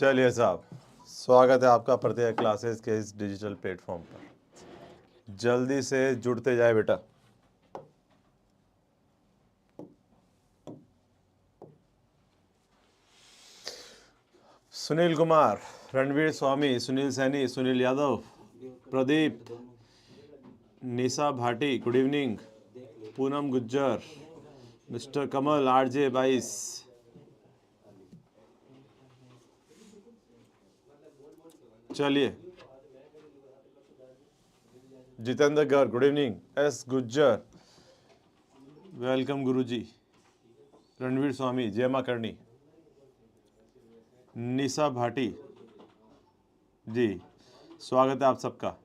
चलिए साहब, स्वागत है आपका प्रत्येक क्लासेस के इस डिजिटल प्लेटफॉर्म पर। जल्दी से जुड़ते जाए बेटा। Sunil Kumar, Ranveer Swami, Sunil Saini, Sunil Yadav, Pradeep, Nisha Bhati, good evening, Poonam Gujjar, mister Kamal, RJ 22, चलिए, Jitendra Garg, good evening, S Gujjar, welcome गुरुजी, रणवीर स्वामी, जय मां करणी, निशा भाटी जी, स्वागत है आप सबका।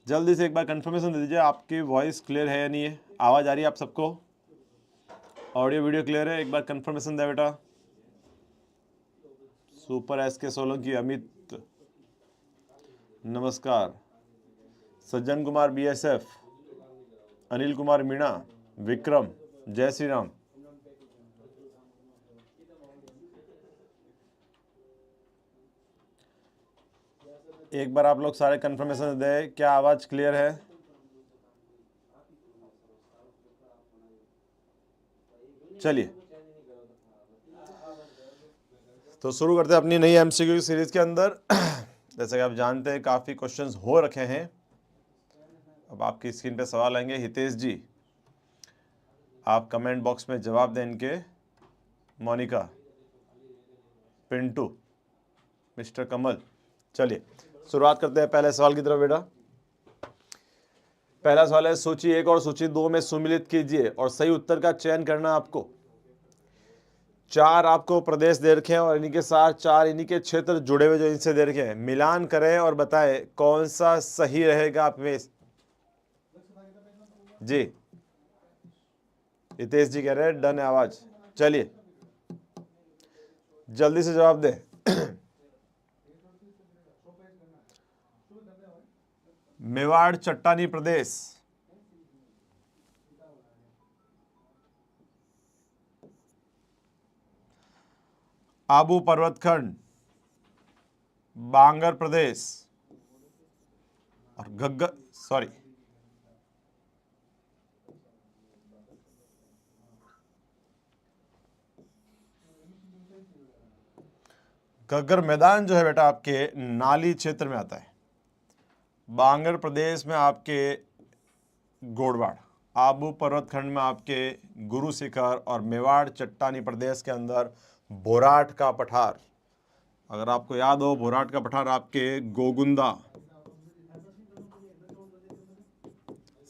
जल्दी से एक बार कंफर्मेशन दे दीजिए, आपकी वॉइस क्लियर है या नहीं है, आवाज़ आ रही है आप सबको, ऑडियो वीडियो क्लियर है, एक बार कंफर्मेशन दे बेटा। सुपर एस के सोलंकी, अमित नमस्कार, सज्जन कुमार बीएसएफ, अनिल कुमार मीणा, विक्रम, जय श्री राम। एक बार आप लोग सारे कंफर्मेशन दें, क्या आवाज क्लियर है? चलिए तो शुरू करते हैं अपनी नई एमसीक्यू सीरीज के अंदर। जैसे कि आप जानते हैं काफी क्वेश्चंस हो रखे हैं। अब आपकी स्क्रीन पे सवाल आएंगे। हितेश जी, आप कमेंट बॉक्स में जवाब दें इनके। मोनिका, पिंटू, मिस्टर कमल। चलिए शुरुआत करते हैं पहले सवाल की तरफ बेटा। पहला सवाल है, सूची 1 और सूची 2 में सुमिलित कीजिए और सही उत्तर का चयन करना आपको। 4 आपको प्रदेश दे रखे हैं और इन्हीं के साथ 4 इन्हीं के क्षेत्र जुड़े हुए जो इनसे दे रखे हैं, मिलान करें और बताएं कौन सा सही रहेगा आप में। जी हितेश जी कह रहे हैं डन है आवाज। चलिए जल्दी से जवाब दे। मेवाड़ चट्टानी प्रदेश, आबू पर्वतखंड, बांगर प्रदेश और घग्गर मैदान जो है बेटा आपके नाली क्षेत्र में आता है। बांगर प्रदेश में आपके गोड़वाड़, आबू पर्वतखंड में आपके गुरु शिखर और मेवाड़ चट्टानी प्रदेश के अंदर बोराट का पठार। अगर आपको याद हो, बोराट का पठार आपके गोगुंदा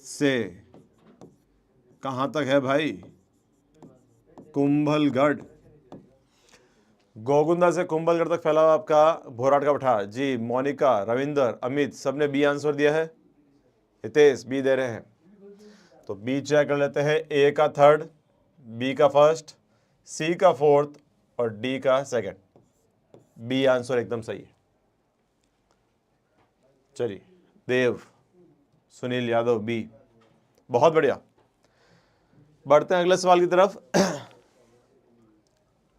से कहां तक है भाई? कुंभलगढ़। गोगुंदा से कुंभलगढ़ तक फैला हुआ आपका बोराट का पठार। जी मोनिका, रविंदर, अमित सबने बी आंसर दिया है। हितेश बी दे रहे हैं, तो बी चेक कर लेते हैं। ए का थर्ड, बी का फर्स्ट, सी का फोर्थ और डी का सेकंड। बी आंसर एकदम सही है। चलिए देव, सुनील यादव बी, बहुत बढ़िया। बढ़ते हैं अगले सवाल की तरफ।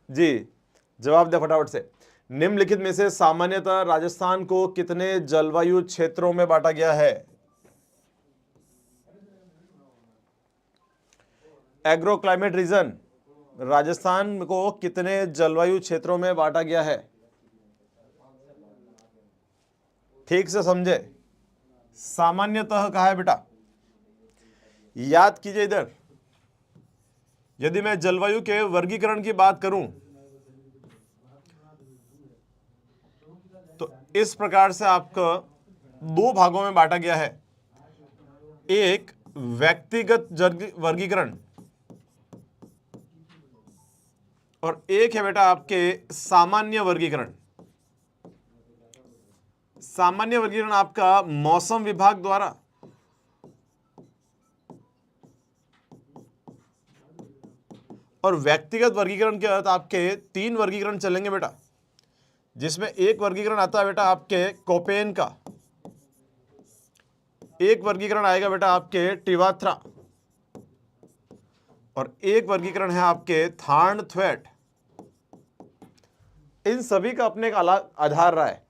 जी जवाब दे फटाफट से। निम्नलिखित में से सामान्यतः राजस्थान को कितने जलवायु क्षेत्रों में बांटा गया है? एग्रो क्लाइमेट रीजन राजस्थान को कितने जलवायु क्षेत्रों में बांटा गया है? ठीक से समझे। सामान्यतः कहा है बेटा, याद कीजिए इधर। यदि मैं जलवायु के वर्गीकरण की बात करूं तो इस प्रकार से आपको 2 भागों में बांटा गया है। एक व्यक्तिगत वर्गीकरण और एक है बेटा आपके सामान्य वर्गीकरण। सामान्य वर्गीकरण आपका मौसम विभाग द्वारा और व्यक्तिगत वर्गीकरण के तहत आपके 3 वर्गीकरण चलेंगे बेटा, जिसमें एक वर्गीकरण आता है बेटा आपके कोपेन का, एक वर्गीकरण आएगा बेटा आपके टिवात्रा और एक वर्गीकरण है आपके थार्नथ्वेट। इन सभी का अपने एक अलग आधार रहा है।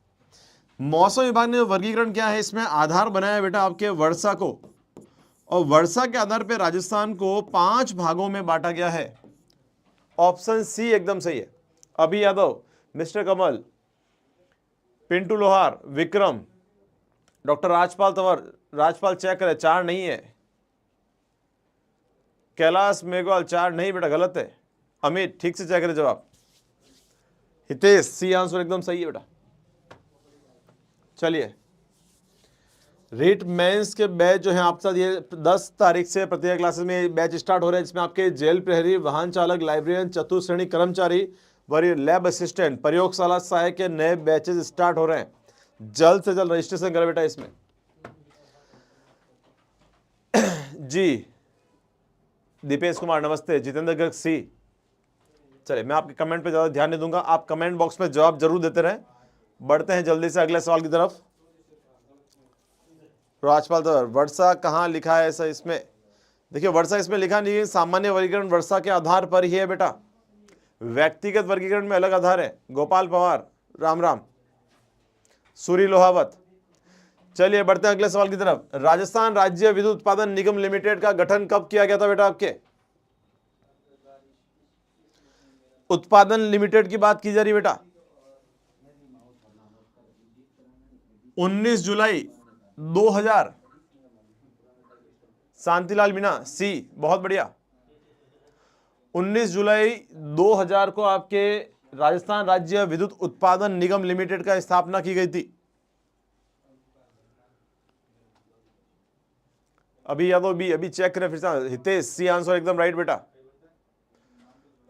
मौसम विभाग ने जो वर्गीकरण किया है इसमें आधार बनाया है बेटा आपके वर्षा को, और वर्षा के आधार पर राजस्थान को 5 भागों में बांटा गया है। ऑप्शन सी एकदम सही है। अभी यादव, मिस्टर कमल, पिंटू लोहार, विक्रम, डॉक्टर राजपाल तंवर, राजपाल चेक करे, 4 नहीं है। कैलाश मेघवाल 4 नहीं बेटा, गलत है। अमित ठीक से चेक करे जवाब। हितेश सी आंसर एकदम सही है बेटा। चलिए, रीट मेंस के बैच जो है आपके साथ ये 10 तारीख से प्रत्येक क्लासेस में बैच स्टार्ट हो रहे हैं, जिसमें आपके जेल प्रहरी, वाहन चालक, लाइब्रेरियन, चतुर्थ श्रेणी कर्मचारी, वरीय लैब असिस्टेंट, प्रयोगशाला सहायक के नए बैचेस स्टार्ट हो रहे हैं। जल्द से जल्द रजिस्ट्रेशन करें बेटा इसमें। जी दीपेश कुमार नमस्ते। जितेंद्र गर्ग सी। चलिए, मैं आपके कमेंट पे ज्यादा ध्यान नहीं दूंगा, आप कमेंट बॉक्स में जवाब जरूर देते रहें। बढ़ते हैं जल्दी से अगले सवाल की तरफ। राजपाल तंवर, वर्षा कहाँ लिखा है ऐसा इसमें? देखिए, वर्षा इसमें लिखा नहीं है। सामान्य वर्गीकरण वर्षा के आधार पर ही है बेटा, व्यक्तिगत वर्गीकरण में अलग आधार है। गोपाल पवार राम राम, सूरी लोहावत। चलिए बढ़ते हैं अगले सवाल की तरफ। राजस्थान राज्य विद्युत उत्पादन निगम लिमिटेड का गठन कब किया गया था बेटा आपके? उत्पादन लिमिटेड की बात की जा रही बेटा। 19 जुलाई 2000। शांतिलाल मीणा सी, बहुत बढ़िया। 19 जुलाई 2000 को आपके राजस्थान राज्य विद्युत उत्पादन निगम लिमिटेड का स्थापना की गई थी। अभी यादव बी, अभी चेक करें फिर से। हितेश सी आंसर एकदम राइट बेटा।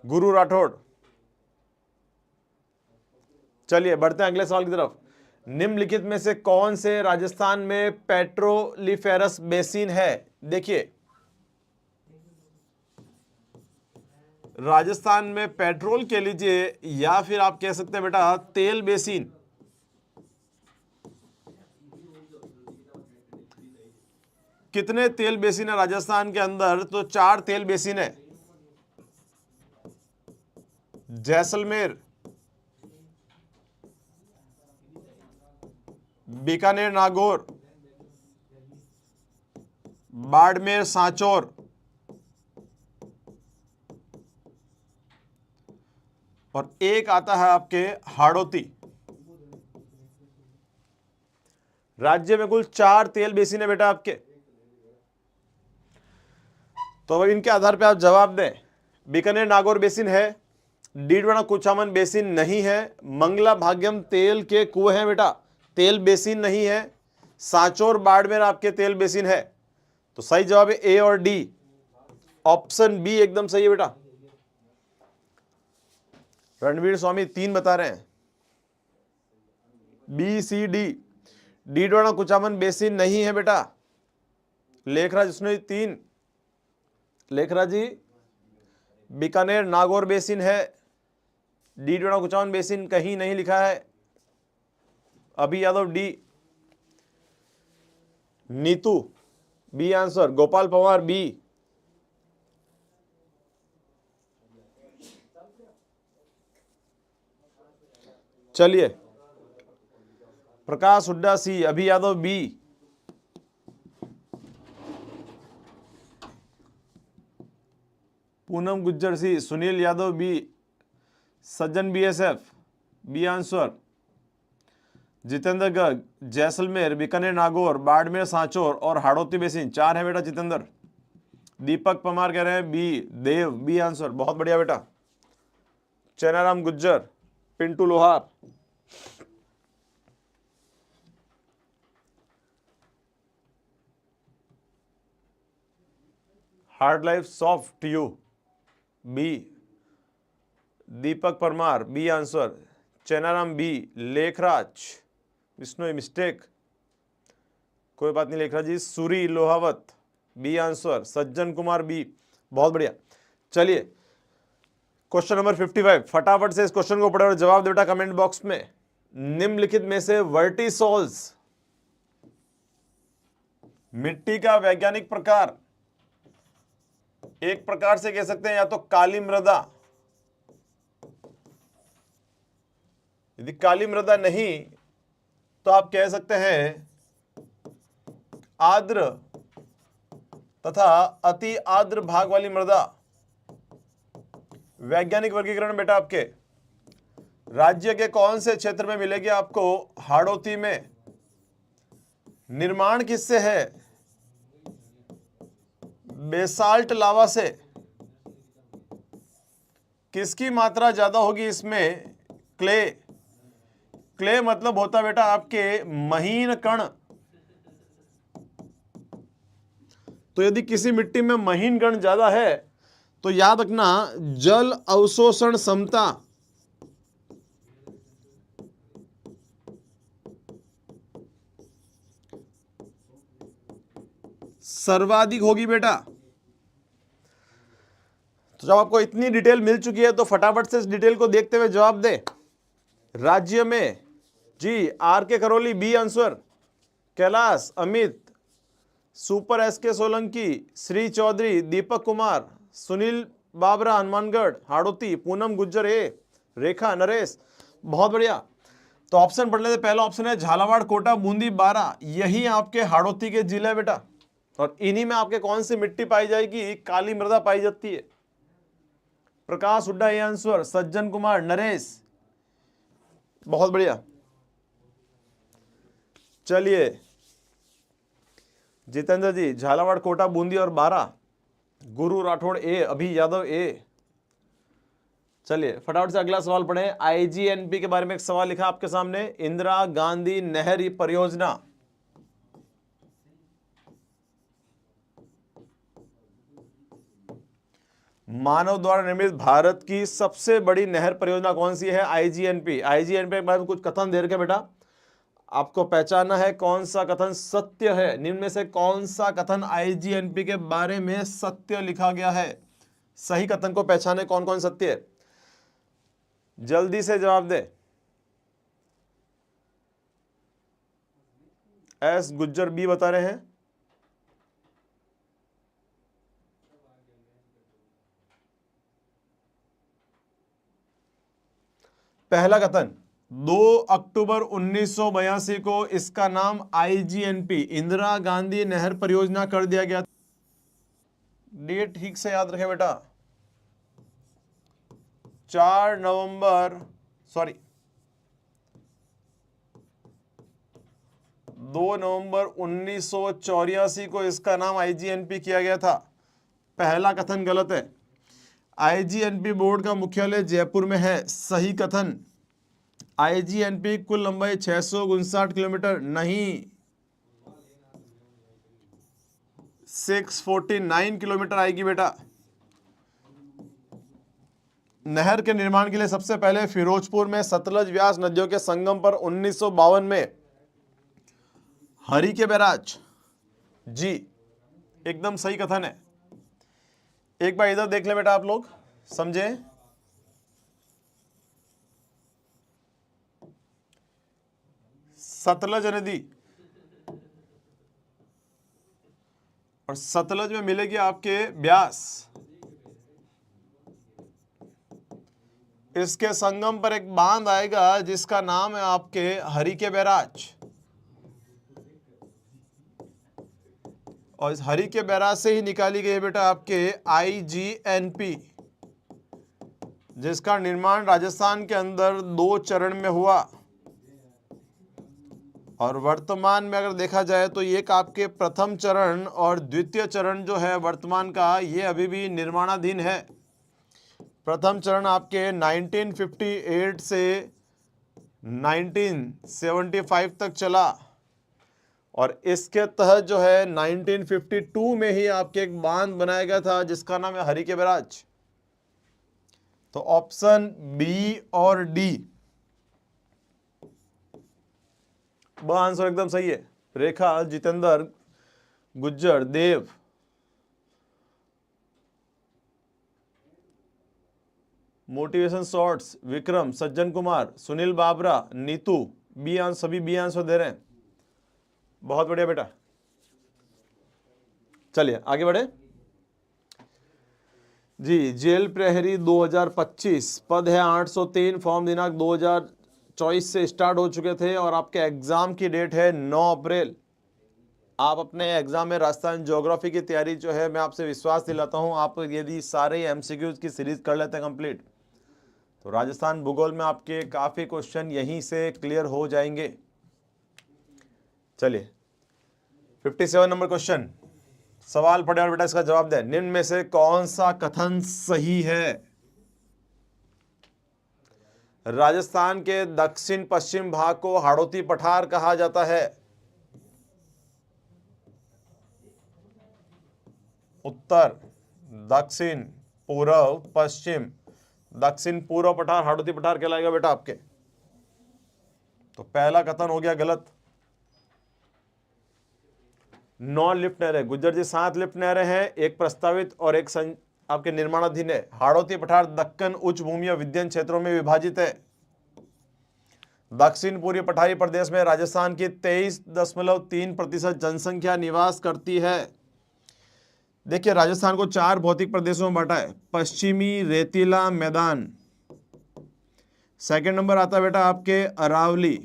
गुरु राठौड़। चलिए बढ़ते हैं अगले सवाल की तरफ। निम्नलिखित में से कौन से राजस्थान में पेट्रोलिफेरस बेसिन है? देखिए, राजस्थान में पेट्रोल के लीजिए या फिर आप कह सकते हैं बेटा तेल बेसिन। कितने तेल बेसिन है राजस्थान के अंदर? तो 4 तेल बेसिन है। जैसलमेर, बीकानेर नागौर, बाड़मेर सांचौर और एक आता है आपके हाड़ौती। राज्य में कुल 4 तेल बेसिन है बेटा आपके। तो अब इनके आधार पे आप जवाब दें। बीकानेर नागौर बेसिन है, डीडवाना कुचामन बेसिन नहीं है, मंगला भाग्यम तेल के कुएं हैं बेटा, तेल बेसिन नहीं है, सांचौर बाड़मेर आपके तेल बेसिन है। तो सही जवाब है ए और डी। ऑप्शन बी एकदम सही है बेटा। रणवीर स्वामी 3 बता रहे हैं। B C D. Didwana Kuchaman basin नहीं है बेटा। लेखराज उसने 3। लेखराज जी, बीकानेर नागौर बेसिन है, डीडवाना कुचामन बेसिन कहीं नहीं लिखा है। Abhi Yadav D. Neetu B answer. Gopal Pawar B. चलिए, Prakash Hooda C, Abhi Yadav B. Poonam Gujjar C, Sunil Yadav B, Sajjan BSF B answer. Jitendra Garg, Jaisalmer, Bikaner Nagaur, Barmer Sanchore और हाड़ौती बेसिन 4 है बेटा जितेंद्र। दीपक पमार कह रहे हैं बी। देव बी आंसर, बहुत बढ़िया बेटा। Chainaram Gujjar, Pintu Lohar. Hard life soft you B. Deepak Parmar B answer. Chainaram B. Lekhraj Vishnu mistake, कोई बात नहीं Lekhraj ji. Suri Lohawat B answer. Sajjan Kumar B, बहुत बढ़िया। चलिए क्वेश्चन नंबर 55, फटाफट से इस क्वेश्चन को पढ़े और जवाब दे बेटा कमेंट बॉक्स में। निम्नलिखित में से वर्टिसोल्स मिट्टी का वैज्ञानिक प्रकार एक प्रकार से कह सकते हैं या तो काली मृदा, यदि काली मृदा नहीं तो आप कह सकते हैं आर्द्र तथा अति आर्द्र भाग वाली मृदा। वैज्ञानिक वर्गीकरण बेटा आपके राज्य के कौन से क्षेत्र में मिलेगी आपको? हाड़ौती में। निर्माण किससे है? बेसाल्ट लावा से। किसकी मात्रा ज्यादा होगी इसमें? क्ले। क्ले मतलब होता बेटा आपके महीन कण। तो यदि किसी मिट्टी में महीन कण ज्यादा है तो याद रखना जल अवशोषण क्षमता सर्वाधिक होगी बेटा। तो जब आपको इतनी डिटेल मिल चुकी है तो फटाफट से इस डिटेल को देखते हुए जवाब दे। राज्य में G R K Karauli, B answer. Kailash, Amit, super SK Solanki, Shri Choudhary, Deepak Kumar, Sunil Babra Hanumangarh, Hadoti, Poonam Gujjar A, Rekha, Naresh. बहुत बढ़िया। तो ऑप्शन पढ़ लेते। पहला ऑप्शन है झालावाड़, कोटा, बूंदी, बारा। यही आपके हाड़ौती के जिले बेटा। और इन्हीं में आपके कौन सी मिट्टी पाई जाएगी? काली मृदा पाई जाती है। प्रकाश हुड्डा ये आंसर, सज्जन कुमार, नरेश। बहुत बढ़िया। चलिए जितेंद्र जी झालावाड़, कोटा, बूंदी और बारा। गुरु राठौड़ ए, अभी यादव ए। चलिए फटाफट से अगला सवाल पढ़ें। आईजीएनपी के बारे में एक सवाल लिखा आपके सामने। इंदिरा गांधी नहर परियोजना मानव द्वारा निर्मित भारत की सबसे बड़ी नहर परियोजना कौन सी है? आईजीएनपी। आईजीएनपी के बारे में कुछ कथन दे रखे बेटा, आपको पहचानना है कौन सा कथन सत्य है। निम्न में से कौन सा कथन आईजीएनपी के बारे में सत्य लिखा गया है? सही कथन को पहचाने कौन कौन सत्य है, जल्दी से जवाब दे। एस गुज्जर बी बता रहे हैं। पहला कथन 2 अक्टूबर 1982 को इसका नाम आईजीएनपी इंदिरा गांधी नहर परियोजना कर दिया गया। डेट ठीक से याद रखें बेटा। 2 नवंबर 1984 को इसका नाम आईजीएनपी किया गया था। पहला कथन गलत है। आईजीएनपी बोर्ड का मुख्यालय जयपुर में है। सही कथन। आईजीएनपी कुल लंबाई 659 किलोमीटर नहीं, 649 किलोमीटर आएगी बेटा। नहर के निर्माण के लिए सबसे पहले फिरोजपुर में सतलज व्यास नदियों के संगम पर 1952 में हरि के बैराज। जी एकदम सही कथन है। एक बार इधर देख ले बेटा, आप लोग समझे। सतलज नदी और सतलज में मिलेगी आपके ब्यास। इसके संगम पर एक बांध आएगा जिसका नाम है आपके हरि के बैराज। और इस हरि के बैराज से ही निकाली गई बेटा आपके आईजीएनपी, जिसका निर्माण राजस्थान के अंदर 2 चरण में हुआ। और वर्तमान में अगर देखा जाए तो ये आपके प्रथम चरण और द्वितीय चरण जो है वर्तमान का, ये अभी भी निर्माणाधीन है। प्रथम चरण आपके 1958 से 1975 तक चला और इसके तहत जो है 1952 में ही आपके एक बांध बनाया गया था जिसका नाम है हरि के बैराज। तो ऑप्शन बी और डी ब आंसर एकदम सही है। रेखा, जितेंद्र, गुज्जर, देव, motivation shorts, Vikram, Sajjan Kumar, Sunil Babra, Neetu, B answer, सभी बी आंसर दे रहे हैं। बहुत बढ़िया बेटा। चलिए आगे बढ़े। जी, जेल प्रहरी 2025 पद है 803, फॉर्म दिनांक 2024 से स्टार्ट हो चुके थे और आपके एग्जाम की डेट है 9 अप्रैल। आप अपने एग्जाम में राजस्थान ज्योग्राफी की तैयारी जो है, मैं आपसे विश्वास दिलाता हूं, आप यदि सारे एमसीक्यूज की सीरीज कर लेते हैं कंप्लीट, तो राजस्थान भूगोल में आपके काफी क्वेश्चन यहीं से क्लियर हो जाएंगे। चलिए 57 नंबर क्वेश्चन, सवाल पढ़े और बेटा इसका जवाब दें। निम्न में से कौन सा कथन सही है? राजस्थान के दक्षिण पश्चिम भाग को हाड़ौती पठार कहा जाता है। उत्तर, दक्षिण, पूर्व, पश्चिम। दक्षिण पूर्व पठार हाड़ौती पठार कहलाएगा बेटा आपके। तो पहला कथन हो गया गलत। 9 लिफ्ट नहरें, गुज्जर जी 7 लिफ्ट नहरें हैं, एक प्रस्तावित और एक आपके निर्माणाधीन है। हाड़ौती पठार दक्कन उच्च भूमि और विद्यन क्षेत्रों में विभाजित है। दक्षिण पूर्वी पठारी प्रदेश में राजस्थान की 23.3% जनसंख्या निवास करती है। देखिए राजस्थान को 4 भौतिक प्रदेशों में बांटा है। पश्चिमी रेतीला मैदान, सेकंड नंबर आता है बेटा आपके अरावली,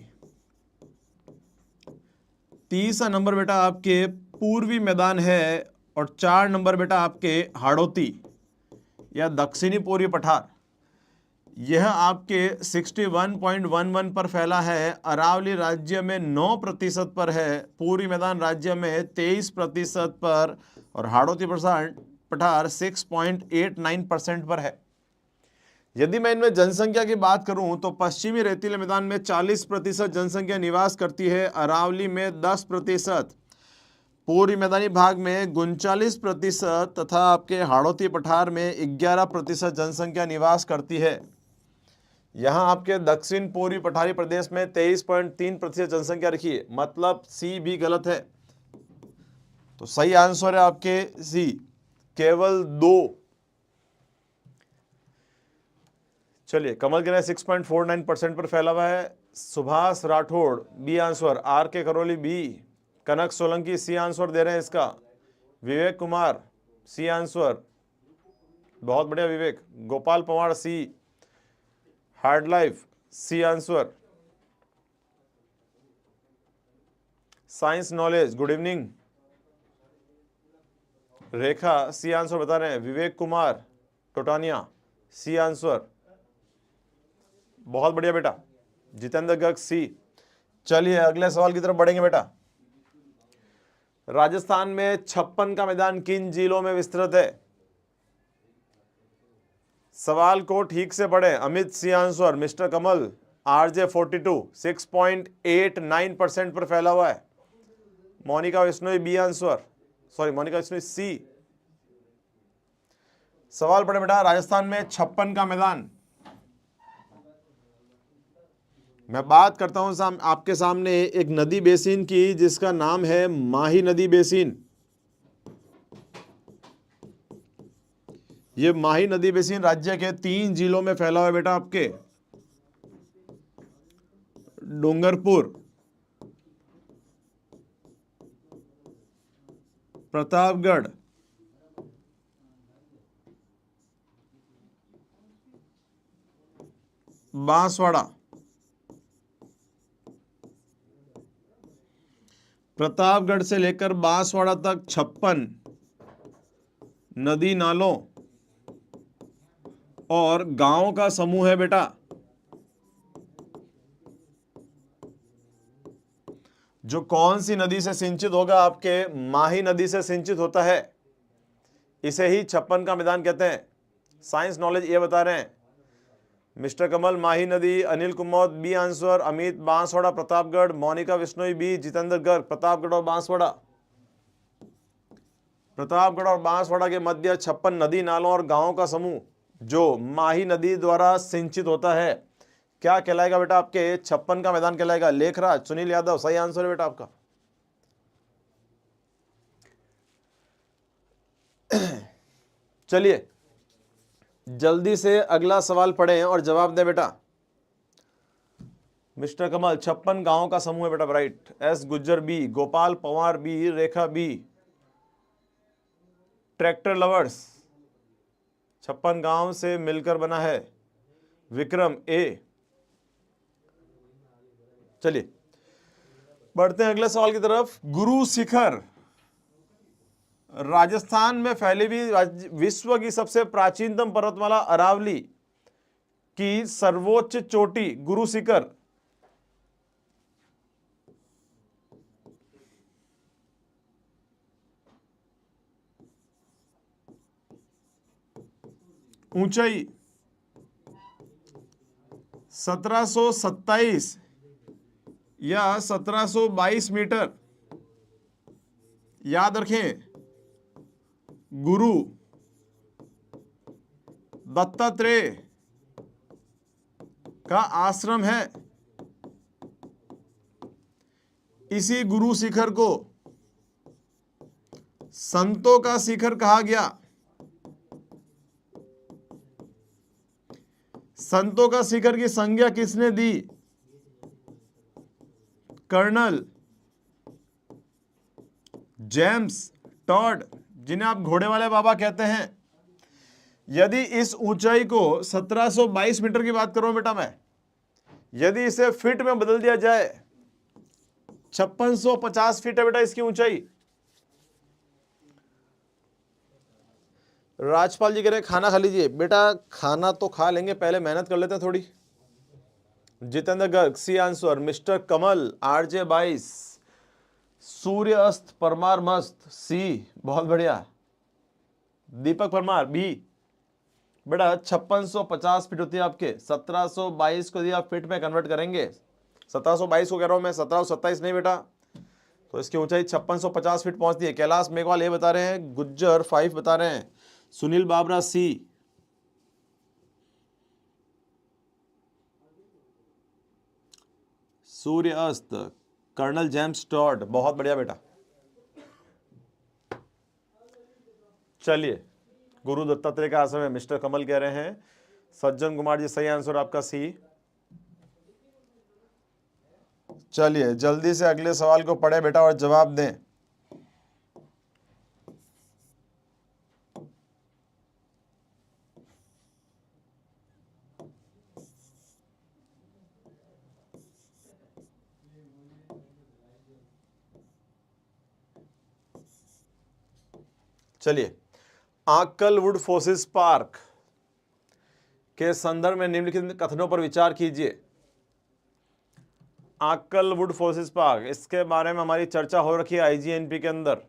तीसरा नंबर बेटा आपके पूर्वी मैदान है, और 4 नंबर बेटा आपके हाड़ौती या दक्षिणी पूर्वी पठार। यह आपके 61.11 पर फैला है। अरावली राज्य में 9% पर है, पूर्वी मैदान राज्य में 23% पर, और हाड़ौती पठार 6.89% पर है। यदि मैं इनमें जनसंख्या की बात करूं तो पश्चिमी रेतीले मैदान में 40% जनसंख्या निवास करती है, अरावली में 10%, पूर्वी मैदानी भाग में 39% तथा आपके हाड़ौती पठार में 11% जनसंख्या निवास करती है। यहां आपके दक्षिण पूर्वी पठारी प्रदेश में 23.3% जनसंख्या रखी है, मतलब सी भी गलत है। तो सही आंसर है आपके सी, केवल 2। चलिए कमल गिरा 6.49% पर फैला हुआ है। Subhash Rathore B answer, R K Karauli B, Kanak Solanki C answer दे रहे हैं इसका, विवेक कुमार सी आंसर, बहुत बढ़िया Vivek, Gopal Pawar C, hard life C answer, science knowledge good evening, Rekha C answer बता रहे हैं, विवेक कुमार टोटानिया सी आंसर, बहुत बढ़िया बेटा, जितेंद्र गर्ग सी। चलिए अगले सवाल की तरफ बढ़ेंगे बेटा। राजस्थान में 56 का मैदान किन जिलों में विस्तृत है? सवाल को ठीक से पढ़ें। Amit C answer, mister Kamal RJ 42 6.89% पर फैला हुआ है। Monika Bishnoi B answer, sorry Monika Bishnoi C. सवाल पढ़े बेटा, राजस्थान में 56 का मैदान, मैं बात करता हूं आपके सामने एक नदी बेसिन की जिसका नाम है माही नदी बेसिन। ये माही नदी बेसिन राज्य के 3 जिलों में फैला हुआ है बेटा आपके, डूंगरपुर, प्रतापगढ़, बांसवाड़ा। प्रतापगढ़ से लेकर बांसवाड़ा तक 56 नदी नालों और गांवों का समूह है बेटा। जो कौन सी नदी से सिंचित होगा? आपके माही नदी से सिंचित होता है, इसे ही 56 का मैदान कहते हैं। साइंस नॉलेज ये बता रहे हैं। मिस्टर कमल माही नदी, Anil Kumar B answer, Amit Banswara Pratapgarh, Monika Bishnoi B, Jitendra Garg Pratapgarh और बांसवाड़ा। प्रतापगढ़ और बांसवाड़ा के मध्य 56 नदी नालों और गांवों का समूह जो माही नदी द्वारा सिंचित होता है, क्या कहलाएगा बेटा? आपके 56 का मैदान कहलाएगा। लेखराज सुनील यादव सही आंसर है बेटा आपका। चलिए जल्दी से अगला सवाल पढ़ें और जवाब दें बेटा। मिस्टर कमल 56 गांवों का समूह है बेटा, right. S Gujjar B, Gopal Pawar B, Rekha B, tractor lovers 56 गांव से मिलकर बना है। विक्रम ए। चलिए बढ़ते हैं अगले सवाल की तरफ। गुरु शिखर राजस्थान में फैली हुई विश्व की सबसे प्राचीनतम पर्वतमाला अरावली की सर्वोच्च चोटी गुरु शिखर ऊंचाई 1727 या 1722 मीटर। याद रखें, गुरु दत्तात्रेय का आश्रम है। इसी गुरु शिखर को संतों का शिखर कहा गया। संतों का शिखर की संज्ञा किसने दी? कर्नल जेम्स टॉड, जिन्हें आप घोड़े वाले बाबा कहते हैं। यदि इस ऊंचाई को 1722 मीटर की बात करूं बेटा मैं, यदि इसे फीट में बदल दिया जाए 5650 फीट है बेटा इसकी ऊंचाई। राजपाल जी कह रहे हैं खाना खा लीजिए। बेटा खाना तो खा लेंगे, पहले मेहनत कर लेते हैं थोड़ी। Jitendra Garg C answer. Mister Kamal RJ 22। सूर्य अस्त परमार मस्त सी, बहुत बढ़िया। दीपक परमार बी। बेटा 5650 फीट होती है आपके, 1722 को यदि आप फीट में कन्वर्ट करेंगे, 1722 को कह रहा हूं मैं, 1727 नहीं बेटा, तो इसकी ऊंचाई 5650 फीट पहुंचती है। कैलाश मेघवाल ये बता रहे हैं, गुज्जर 5 बता रहे हैं, सुनील बाबरा सी। सूर्य अस्त कर्नल जेम्स टॉड, बहुत बढ़िया बेटा। चलिए गुरु दत्तात्रेय का आश्रम है, मिस्टर कमल कह रहे हैं। सज्जन कुमार जी सही आंसर आपका सी। चलिए जल्दी से अगले सवाल को पढ़े बेटा और जवाब दें। चलिए आक्कलवुड फोसिस पार्क के संदर्भ में निम्नलिखित कथनों पर विचार कीजिए। आक्कलवुड फोसिस पार्क, इसके बारे में हमारी चर्चा हो रखी है आईजीएनपी के अंदर।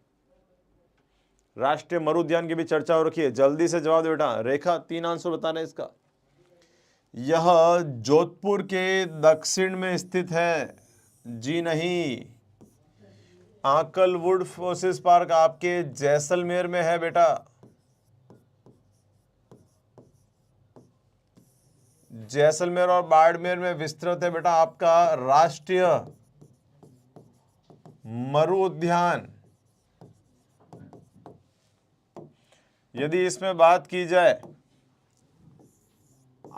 राष्ट्रीय मरु उद्यान की भी चर्चा हो रखी है। जल्दी से जवाब दो बेटा। रेखा 3 आंसर बताना है इसका। यह जोधपुर के दक्षिण में स्थित है। जी नहीं, आक्कलवुड फोसिस पार्क आपके जैसलमेर में है बेटा। जैसलमेर और बाड़मेर में विस्तृत है बेटा आपका राष्ट्रीय मरु उद्यान। यदि इसमें बात की जाए,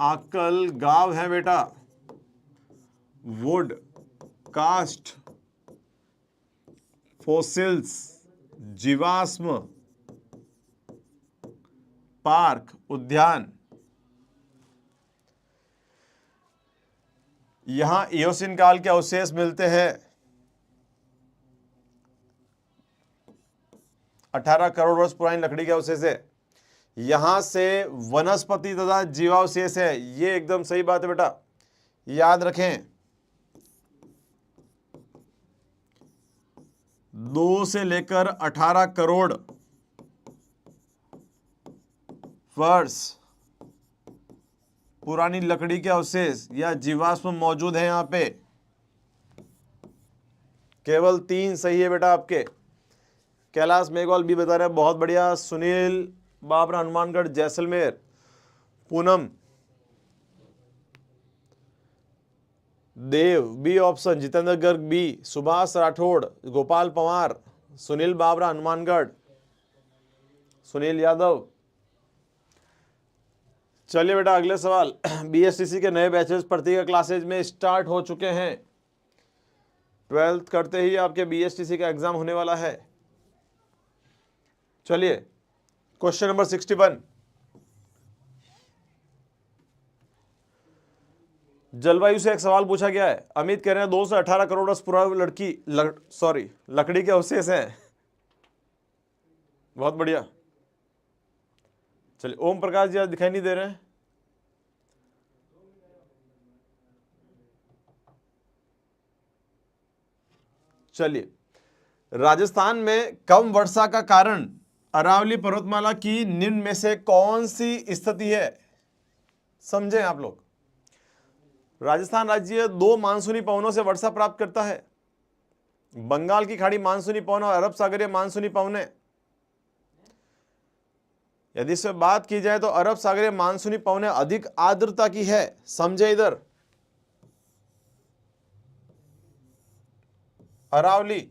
आक्कल गांव है बेटा, वुड कास्ट फोसिल्स जीवाश्म पार्क उद्यान। यहां इयोसिन काल के अवशेष मिलते हैं। 18 करोड़ वर्ष पुरानी लकड़ी के अवशेष है। यहां से वनस्पति तथा जीवावशेष है। ये एकदम सही बात है बेटा, याद रखें। 2 से लेकर 18 करोड़ वर्ष पुरानी लकड़ी के अवशेष या जीवाश्म मौजूद है यहां पे। केवल 3 सही है बेटा आपके। कैलाश मेघवाल भी बता रहे हैं, बहुत बढ़िया। Sunil Babra Hanumangarh Jaisalmer. Poonam Dev B option. Jitendra Garg B. Subhash Rathore Gopal Pawar. Sunil Babra Hanumangarh. Sunil Yadav. चलिए बेटा अगले सवाल। बीएसटीसी के नए बैचेस पत्रिका क्लासेज में स्टार्ट हो चुके हैं। 12th करते ही आपके बीएसटीसी का एग्जाम होने वाला है। चलिए क्वेश्चन नंबर 61। जलवायु से एक सवाल पूछा गया है। अमित कह रहे हैं 2 से 18 करोड़ वर्ष पूर्व लकड़ी के अवशेष हैं। बहुत बढ़िया। चलिए, ओम प्रकाश जी आज दिखाई नहीं दे रहे हैं। चलिए, राजस्थान में कम वर्षा का कारण अरावली पर्वतमाला की निम्न में से कौन सी स्थिति है? समझें आप लोग। राजस्थान राज्य 2 मानसूनी पवनों से वर्षा प्राप्त करता है। बंगाल की खाड़ी मानसूनी पवन और अरब सागरीय मानसूनी पवनें। यदि इससे बात की जाए तो अरब सागरीय मानसूनी पवनें अधिक आर्द्रता की है। समझे इधर, अरावली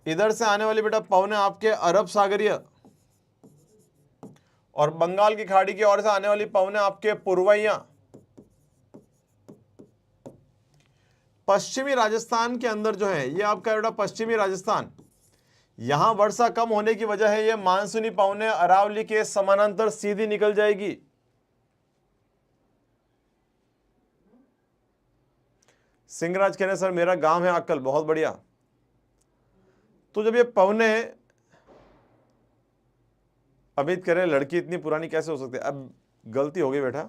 इधर से आने वाली बेटा पवनें आपके अरब सागरीय, और बंगाल की खाड़ी की ओर से आने वाली पवनें आपके पूर्वइया। पश्चिमी राजस्थान के अंदर जो है ये आपका बेटा पश्चिमी राजस्थान, यहां वर्षा कम होने की वजह है ये मानसूनी पवनें अरावली के समानांतर सीधी निकल जाएगी। सिंहराज कहने सर मेरा गांव है अक्कल। बहुत बढ़िया। तो जब ये पवनें, अमित कह रहे लड़की इतनी पुरानी कैसे हो सकती है? अब गलती हो गई बेटा,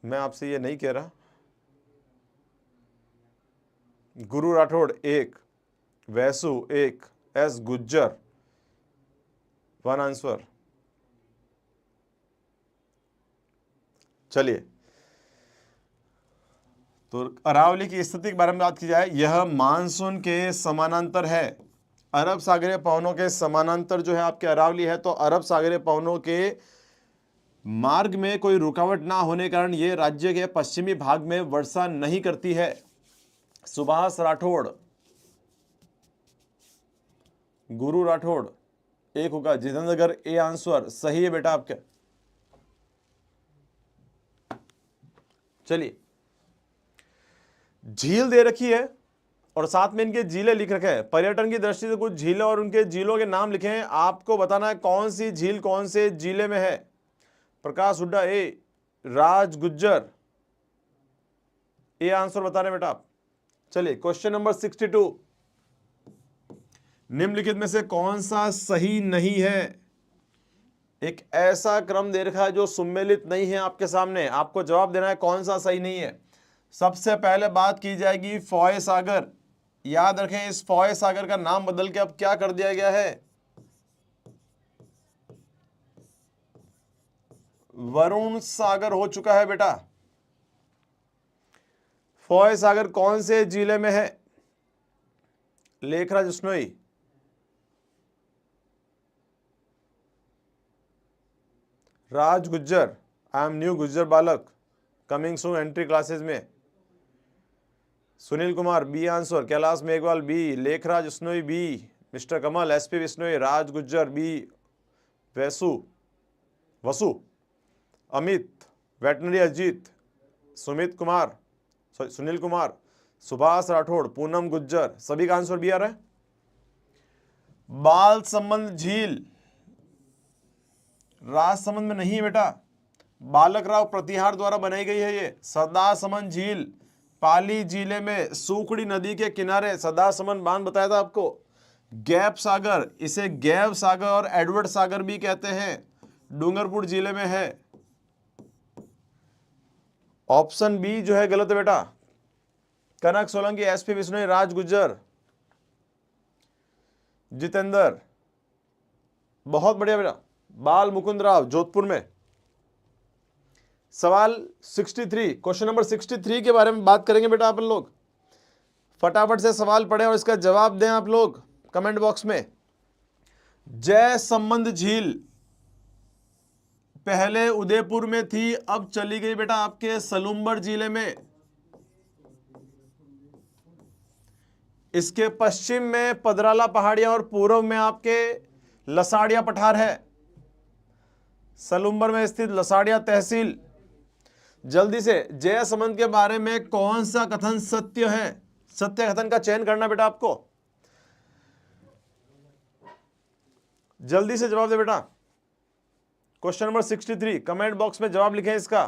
मैं आपसे ये नहीं कह रहा। गुरु राठौड़ 1, वैसु 1, एस गुज्जर 1 आंसर। चलिए, तो अरावली की स्थिति के बारे में बात की जाए, यह मानसून के समानांतर है। अरब सागरीय पवनों के समानांतर जो है आपके अरावली है, तो अरब सागरीय पवनों के मार्ग में कोई रुकावट ना होने के कारण यह राज्य के पश्चिमी भाग में वर्षा नहीं करती है। सुभाष राठौड़, गुरु राठौड़ 1 होगा। जितेंद्र ए आंसर सही है बेटा आपके। चलिए, झील दे रखी है और साथ में इनके जिले लिख रखे हैं। पर्यटन की दृष्टि से कुछ झीलें और उनके जिलों के नाम लिखे हैं। आपको बताना है कौन सी झील कौन से जिले में है। प्रकाश हुड्डा ए, राज गुज्जर ए आंसर बता रहे बेटा आप। चलिए, क्वेश्चन नंबर 62, निम्नलिखित में से कौन सा सही नहीं है? एक ऐसा क्रम दे रखा है जो सुमेलित नहीं है आपके सामने, आपको जवाब देना है कौन सा सही नहीं है। सबसे पहले बात की जाएगी फॉय सागर। याद रखें, इस फॉय सागर का नाम बदल के अब क्या कर दिया गया है? वरुण सागर हो चुका है बेटा। फॉय सागर कौन से जिले में है? Lekhraj Bishnoi, Raj Gujjar, I am new Gujjar बालक, कमिंग सून एंट्री क्लासेस में। Sunil Kumar B answer. Kailash Meghwal B, Lekhraj Bishnoi B, mister Kamal SP Bishnoi, Raj Gujjar B, Vasu, Amit veterinary Ajit, Sunil Kumar, Subhash Rathore, Poonam Gujjar, सभी का आंसर बी आ रहा है। बाल संबंध झील राजसमंद में नहीं है बेटा, बालक राव प्रतिहार द्वारा बनाई गई है ये। सदासमंद झील पाली जिले में सूखड़ी नदी के किनारे सदासमंद बांध बताया था आपको। गैप सागर, इसे गैप सागर और एडवर्ड सागर भी कहते हैं, डूंगरपुर जिले में है। ऑप्शन बी जो है गलत है बेटा। कनक सोलंकी, एसपी बिश्नोई, राज गुज्जर, जितेंद्र, बहुत बढ़िया बेटा। बाल मुकुंद राव जोधपुर में। सवाल 63, क्वेश्चन नंबर 63 के बारे में बात करेंगे बेटा आप लोग। फटाफट से सवाल पढ़ें और इसका जवाब दें आप लोग कमेंट बॉक्स में। जय संबंध झील पहले उदयपुर में थी, अब चली गई बेटा आपके सलूम्बर जिले में। इसके पश्चिम में पदराला पहाड़ियां और पूर्व में आपके लसाड़िया पठार है। सलूम्बर में स्थित लसाड़िया तहसील। जल्दी से जय संबंध के बारे में कौन सा कथन सत्य है? सत्य कथन का चयन करना बेटा आपको। जल्दी से जवाब दे बेटा। क्वेश्चन नंबर 63 कमेंट बॉक्स में जवाब लिखें इसका।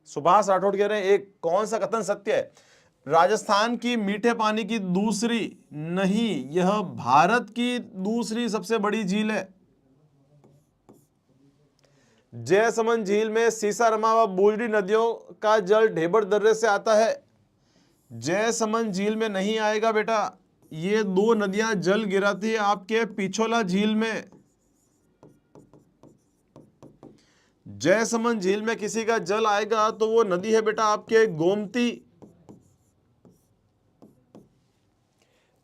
सुभाष राठौड़ कह रहे हैं एक कौन सा कथन सत्य है? राजस्थान की मीठे पानी की दूसरी नहीं, यह भारत की दूसरी सबसे बड़ी झील है। जयसमंद झील में सीसारमा व बूलड़ी नदियों का जल ढेबर दर्रे से आता है। जयसमंद झील में नहीं आएगा बेटा, ये दो नदियां जल गिराती है आपके पिछोला झील में। जयसमंद झील में किसी का जल आएगा तो वो नदी है बेटा आपके गोमती।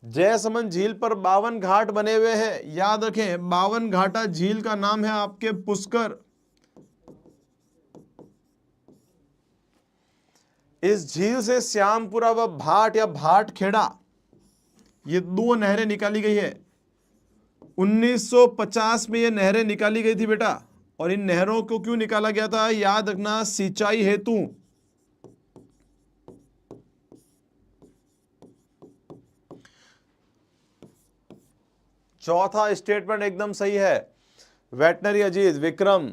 जयसमंद झील पर 52 घाट बने हुए हैं, याद रखें 52 घाटा झील का नाम है आपके पुष्कर। इस झील से श्यामपुरा व भाट या भाट खेड़ा ये दो नहरें निकाली गई है। 1950 में ये नहरें निकाली गई थी बेटा, और इन नहरों को क्यों निकाला गया था याद रखना, सिंचाई हेतु। चौथा स्टेटमेंट एकदम सही है। Veterinary Ajit, Vikram,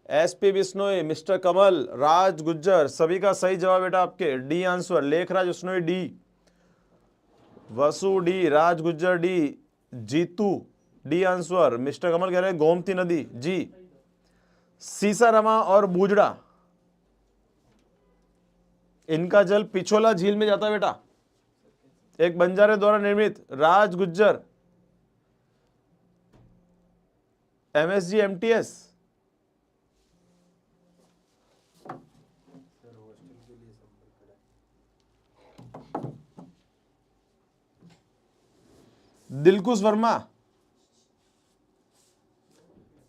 SP Bishnoi, mister Kamal, Raj Gujjar, सभी का सही जवाब बेटा आपके D answer. Lekhraj Bishnoi D, Vasu D, Raj Gujjar D, Jitu D answer. Mister Kamal कह रहे हैं गोमती नदी जी। सीसारमा और बूजड़ा इनका जल पिछोला झील में जाता है बेटा, एक बंजारे द्वारा निर्मित। राज गुज्जर, एमएसजी एमटीएस, दिलकुश वर्मा,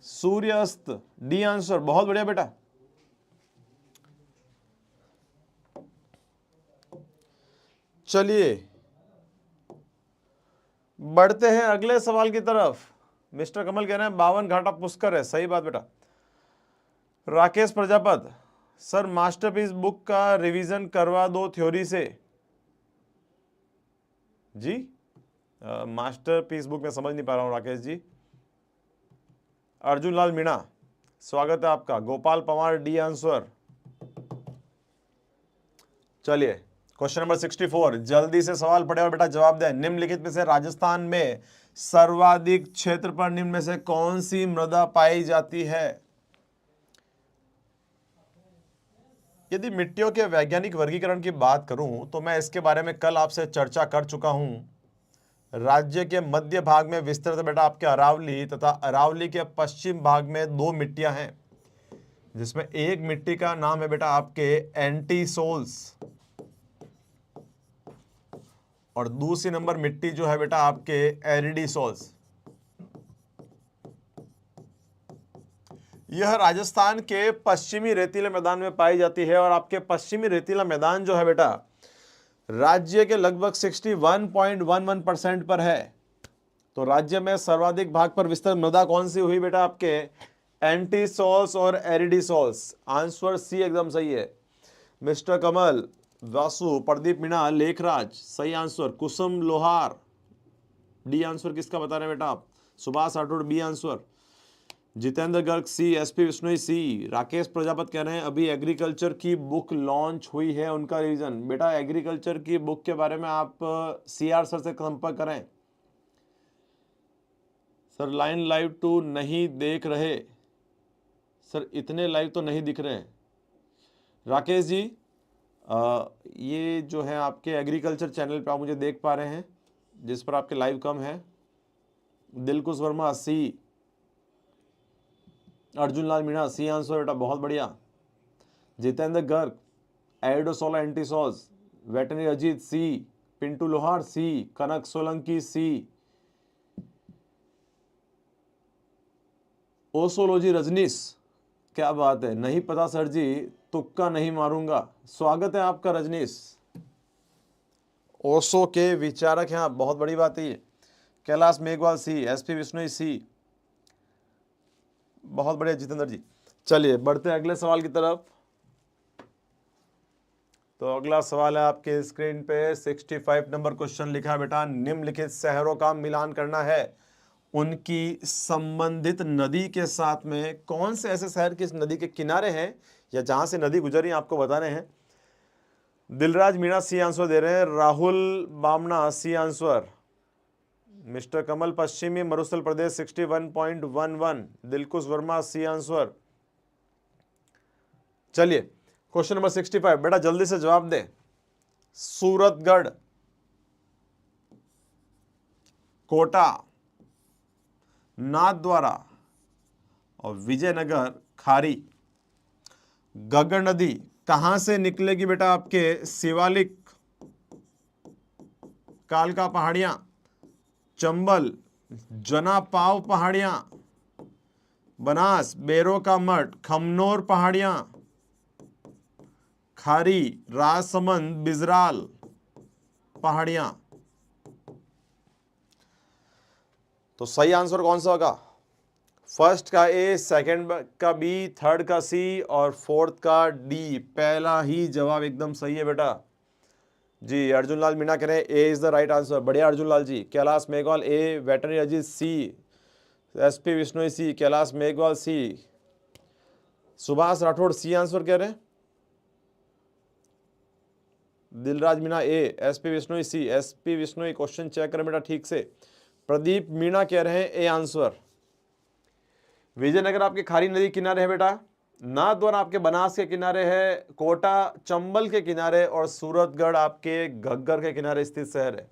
सूर्यास्त डी आंसर। बहुत बढ़िया बेटा। चलिए बढ़ते हैं अगले सवाल की तरफ। मिस्टर कमल कह रहे हैं 52 घाटा पुष्कर है, सही बात बेटा। Rakesh Prajapat, sir masterpiece book का रिवीजन करवा दो थ्योरी से जी। मास्टरपीस बुक में समझ नहीं पा रहा हूं राकेश जी। अर्जुन लाल मीणा, स्वागत है आपका। Gopal Pawar D answer. चलिए क्वेश्चन नंबर 64, जल्दी से सवाल पढ़े और बेटा जवाब दें। निम्नलिखित में से राजस्थान में सर्वाधिक क्षेत्र पर निम्न में से कौन सी मृदा पाई जाती है? यदि मिट्टियों के वैज्ञानिक वर्गीकरण की बात करूं तो मैं इसके बारे में कल आपसे चर्चा कर चुका हूं। राज्य के मध्य भाग में विस्तृत बेटा आपके अरावली तथा अरावली के पश्चिम भाग में दो मिट्टियां हैं, जिसमें एक मिट्टी का नाम है बेटा आपके एंटीसोल्स और दूसरी नंबर मिट्टी जो है बेटा आपके एरिडीसोल्स। यह राजस्थान के पश्चिमी रेतीले मैदान में पाई जाती है और आपके पश्चिमी रेतीला मैदान जो है बेटा राज्य के लगभग 61.11% पर है। तो राज्य में सर्वाधिक भाग पर विस्तृत मृदा कौन सी हुई बेटा आपके एंटीसोल्स और एरिडीसोल्स। आंसर सी एकदम सही है। मिस्टर कमल, वासु, प्रदीप मीणा, लेखराज सही आंसर। कुसुम लोहार डी आंसर किसका बता रहे हैं बेटा आप? Subhash Rathore B answer. Jitendra Garg C, SP Bishnoi C. Rakesh Prajapat कह रहे हैं अभी एग्रीकल्चर की बुक लॉन्च हुई है, उनका रीजन। बेटा एग्रीकल्चर की बुक के बारे में आप सीआर सर से संपर्क करें। सर लाइन लाइव 2 नहीं देख रहे सर, इतने लाइव तो नहीं दिख रहे हैं राकेश जी। ये जो है आपके एग्रीकल्चर चैनल पे आप मुझे देख पा रहे हैं, जिस पर आपके लाइव कम है। दिलकुश वर्मा सी, अर्जुन लाल मीणा सी आंसर बेटा, बहुत बढ़िया। Jitendra Garg aridisol entisols. Veterinary Ajit सी, पिंटू लोहार सी, कनक सोलंकी सी। ओसोलॉजी रजनीश, क्या बात है, नहीं पता सर जी, तुक्का नहीं मारूंगा। स्वागत है आपका रजनीश। ओसो के विचारक हैं आप, बहुत बड़ी बात है ये। कैलाश मेघवाल सी, एसपी बिश्नोई सी, बहुत बढ़िया जितेंद्र जी। चलिए बढ़ते हैं अगले सवाल की तरफ। तो अगला सवाल है आपके स्क्रीन पे 65 नंबर क्वेश्चन लिखा है बेटा। निम्नलिखित शहरों का मिलान करना है, उनकी संबंधित नदी के साथ में कौन से ऐसे शहर किस नदी के किनारे हैं या जहां से नदी गुजरी आपको बताने हैं। दिलराज मीणा सी आंसर दे रहे हैं, राहुल बामना सी आंसर, मिस्टर कमल पश्चिमी मरुस्थल प्रदेश 61.11, दिलकुश वर्मा सी आंसर। चलिए क्वेश्चन नंबर 65, बेटा जल्दी से जवाब दे। सूरतगढ़, कोटा, नाथद्वारा और विजयनगर खारी। गगर नदी कहां से निकलेगी बेटा? आपके शिवालिक, कालका पहाड़ियां, चंबल, जनापाव पहाड़ियां, बनास, बेरो का मठ, खमनोर पहाड़ियां, खारी, राजसमंद, बिजराल पहाड़ियां। तो सही आंसर कौन सा होगा? फर्स्ट का ए, सेकंड का बी, थर्ड का सी और फोर्थ का डी। पहला ही जवाब एकदम सही है बेटा जी। अर्जुन लाल मीणा कह रहे हैं ए इज द राइट आंसर। बढ़िया अर्जुन लाल जी। कैलाश मेघवाल ए, वेटरनरी अजीत सी, एसपी विश्नोई सी, कैलाश मेघवाल सी, सुभाष राठौड़ सी आंसर कह रहे हैं। दिलराज मीणा ए, एसपी विश्नोई सी, एसपी विश्नोई क्वेश्चन चेक करें बेटा ठीक से। प्रदीप मीणा कह रहे हैं ए आंसर। विजयनगर आपके खारी नदी किनारे है बेटा, नाथद्वारा आपके बनास के किनारे है, कोटा चंबल के किनारे और सूरतगढ़ आपके घग्गर के किनारे स्थित शहर है।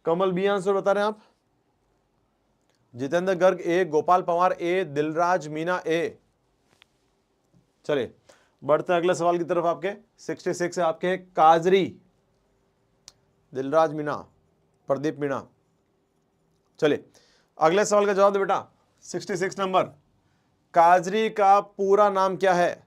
कमल बी आंसर बता रहे हैं आप। जितेंद्र गर्ग ए, गोपाल पवार ए, दिलराज मीणा ए। चलिए बढ़ते हैं अगले सवाल की तरफ। आपके 66 है आपके काजरी, दिलराज मीणा, प्रदीप मीणा। चलिए अगले सवाल का जवाब दे बेटा। 66 नंबर, काजरी का पूरा नाम क्या है?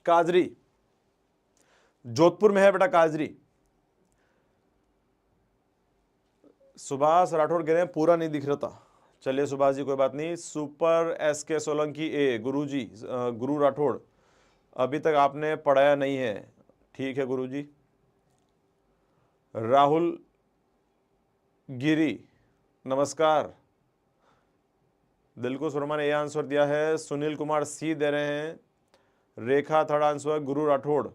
काजरी जोधपुर में है बेटा काजरी। सुभाष राठौड़ कह रहे हैं पूरा नहीं दिख रहा था। चलिए सुभाष जी कोई बात नहीं। सुपर एसके सोलंकी ए, गुरुजी गुरु राठौड़ अभी तक आपने पढ़ाया नहीं है, ठीक है गुरुजी। राहुल गिरी नमस्कार। दिलकुश वर्मा ने यह आंसर दिया है। सुनील कुमार सी दे रहे हैं। रेखा थर्ड आंसर। गुरु राठौड़,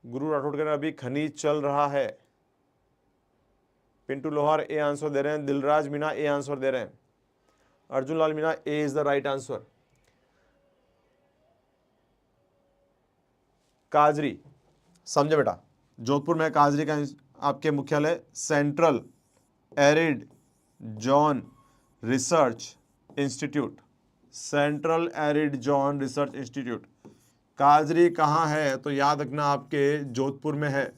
गुरु राठौड़ कह रहे हैं अभी खनिज चल रहा है। पिंटू लोहार ए आंसर दे रहे हैं। दिलराज मीणा ए आंसर दे रहे हैं। Arjun Lal Meena A is the right answer. काजरी समझे बेटा, जोधपुर में काजरी का आपके मुख्यालय central arid zone research institute, central arid zone research institute. काजरी कहाँ है? तो याद रखना आपके जोधपुर में है।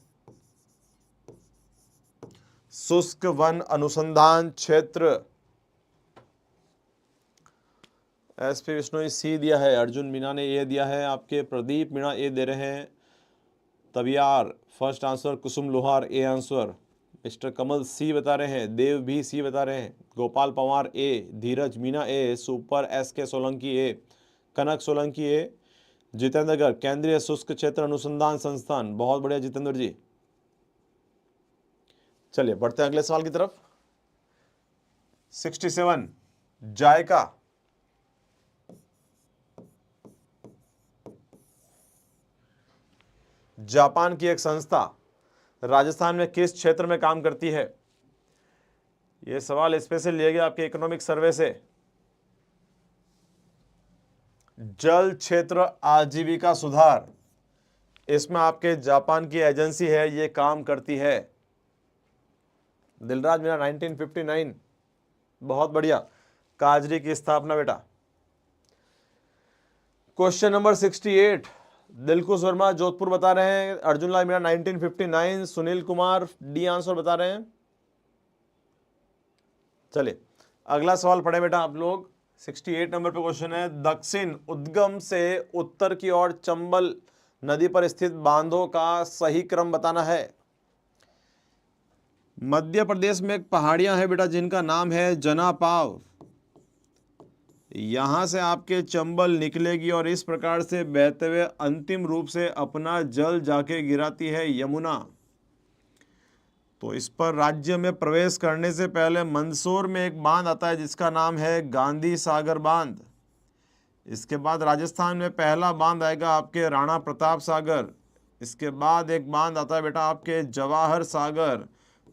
शुष्क वन अनुसंधान क्षेत्र। एसपी विश्नोई सी दिया है। अर्जुन मीणा ने ए दिया है। आपके प्रदीप मीणा ए दे रहे हैं। तबियार फर्स्ट आंसर। कुसुम लोहार ए आंसर। मिस्टर कमल सी बता रहे हैं। देव भी सी बता रहे हैं। गोपाल पवार ए, धीरज मीणा ए, सुपर एसके सोलंकी ए, कनक सोलंकी ए, जितेंद्र गर्ग केंद्रीय शुष्क क्षेत्र अनुसंधान संस्थान। बहुत बढ़िया जितेंद्र जी। चलिए बढ़ते हैं अगले सवाल की तरफ। 67 जायका जापान की एक संस्था राजस्थान में किस क्षेत्र में काम करती है? यह सवाल स्पेशल लिया गया आपके इकोनॉमिक सर्वे से। जल क्षेत्र आजीविका सुधार, इसमें आपके जापान की एजेंसी है, ये काम करती है। दिलराज मीणा 1959, बहुत बढ़िया। काजरी की स्थापना बेटा। क्वेश्चन नंबर 68, दिलकुश वर्मा जोधपुर बता रहे हैं। अर्जुन लाल मीणा 1959, सुनील कुमार डी आंसर बता रहे हैं। चलिए अगला सवाल पढ़े बेटा आप लोग। 68 नंबर पे क्वेश्चन है। दक्षिण उद्गम से उत्तर की ओर चंबल नदी पर स्थित बांधों का सही क्रम बताना है। मध्य प्रदेश में एक पहाड़ियां हैं बेटा जिनका नाम है जनापाव। यहाँ से आपके चंबल निकलेगी और इस प्रकार से बहते हुए अंतिम रूप से अपना जल जाके गिराती है यमुना। तो इस पर राज्य में प्रवेश करने से पहले मंदसौर में एक बांध आता है जिसका नाम है गांधी सागर बांध। इसके बाद राजस्थान में पहला बांध आएगा आपके राणा प्रताप सागर। इसके बाद एक बांध आता है बेटा आपके जवाहर सागर,